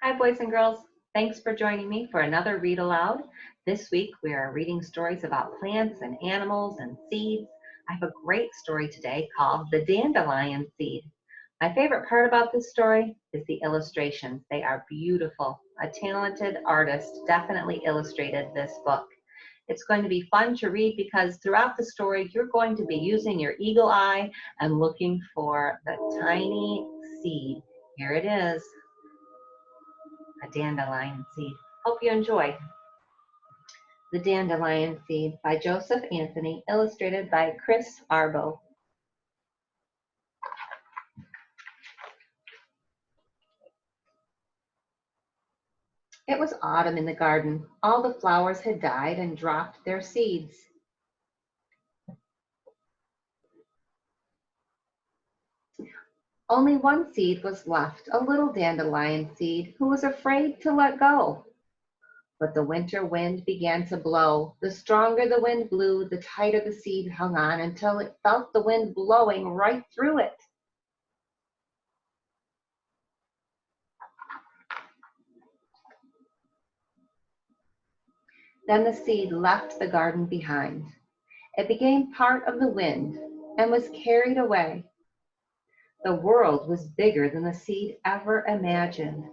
Hi, boys and girls. Thanks for joining me for another Read Aloud. This week we are reading stories about plants and animals and seeds. I have a great story today called The Dandelion Seed. My favorite part about this story is the illustrations. They are beautiful. A talented artist definitely illustrated this book. It's going to be fun to read because throughout the story you're going to be using your eagle eye and looking for the tiny seed. Here it is. A dandelion seed. Hope you enjoy. The Dandelion Seed by Joseph Anthony, illustrated by Chris Arbo. It was autumn in the garden. All the flowers had died and dropped their seeds. Only one seed was left, a little dandelion seed, who was afraid to let go. But the winter wind began to blow. The stronger the wind blew, the tighter the seed hung on until it felt the wind blowing right through it. Then the seed left the garden behind. It became part of the wind and was carried away. The world was bigger than the seed ever imagined.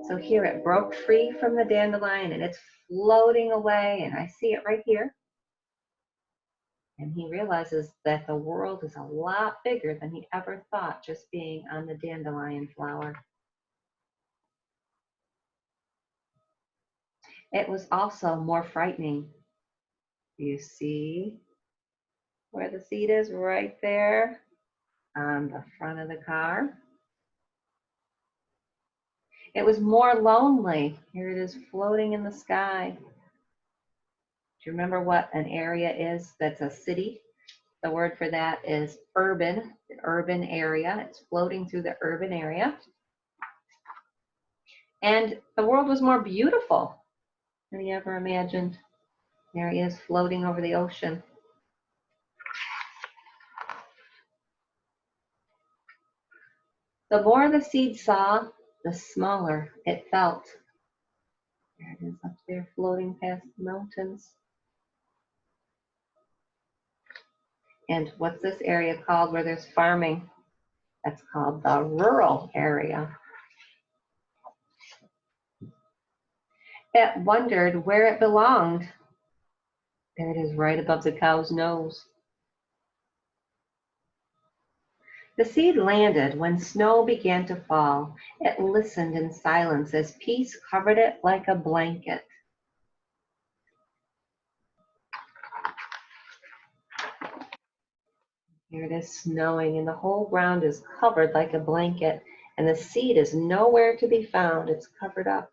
So here it broke free from the dandelion and it's floating away, and I see it right here. And he realizes that the world is a lot bigger than he ever thought just being on the dandelion flower. It was also more frightening. You see where the seed is right there on the front of the car? It was more lonely. Here it is floating in the sky. Do you remember what an area is that's a city? The word for that is urban, the urban area. It's floating through the urban area. And the world was more beautiful than he ever imagined. There he is floating over the ocean. The more the seed saw, the smaller it felt. There it is up there floating past the mountains. And what's this area called where there's farming? That's called the rural area. It wondered where it belonged. There it is right above the cow's nose. The seed landed when snow began to fall. It listened in silence as peace covered it like a blanket. Here it is snowing, and the whole ground is covered like a blanket, and the seed is nowhere to be found. It's covered up.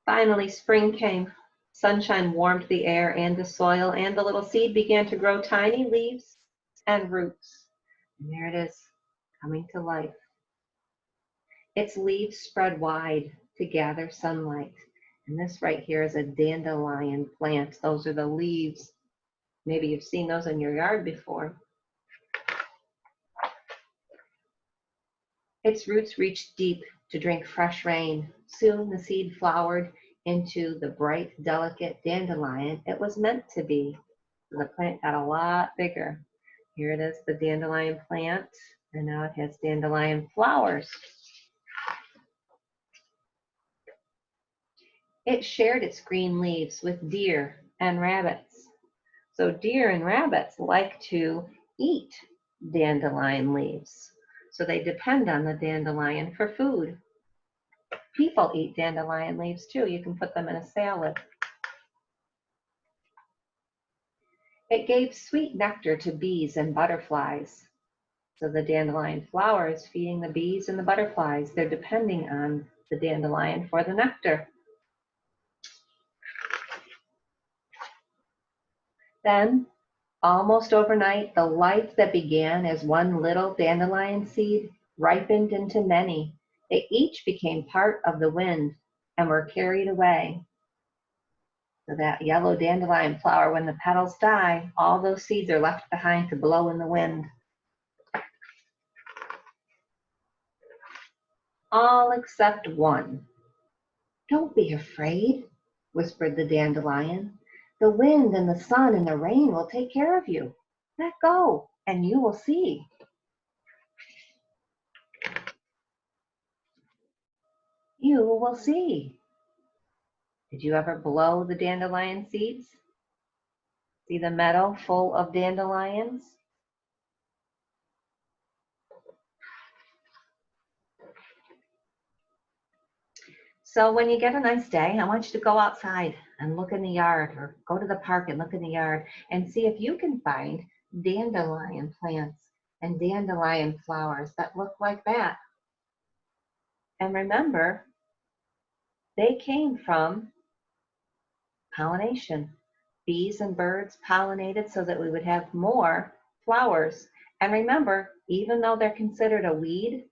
Finally, spring came. Sunshine warmed the air and the soil, and the little seed began to grow tiny leaves and roots. And there it is, coming to life. Its leaves spread wide to gather sunlight. And this right here is a dandelion plant. Those are the leaves. Maybe you've seen those in your yard before. Its roots reached deep to drink fresh rain. Soon the seed flowered into the bright, delicate dandelion it was meant to be. The plant got a lot bigger. Here it is, the dandelion plant, and now it has dandelion flowers. It shared its green leaves with deer and rabbits. So deer and rabbits like to eat dandelion leaves. So they depend on the dandelion for food. People eat dandelion leaves too. You can put them in a salad. It gave sweet nectar to bees and butterflies. So the dandelion flower is feeding the bees and the butterflies. They're depending on the dandelion for the nectar. Then, almost overnight, the life that began as one little dandelion seed ripened into many. They each became part of the wind and were carried away. So that yellow dandelion flower, when the petals die, all those seeds are left behind to blow in the wind. all except one. Don't be afraid, whispered the dandelion. The wind and the sun and the rain will take care of you. Let go, and you will see. You will see. Did you ever blow the dandelion seeds? See the meadow full of dandelions? So when you get a nice day, I want you to go outside and look in the yard or go to the park and look in the yard and see if you can find dandelion plants and dandelion flowers that look like that. And remember, they came from pollination. Bees and birds pollinated so that we would have more flowers. And remember, even though they're considered a weed,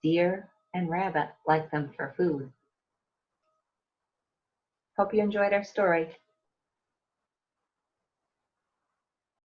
deer and rabbit like them for food. Hope you enjoyed our story.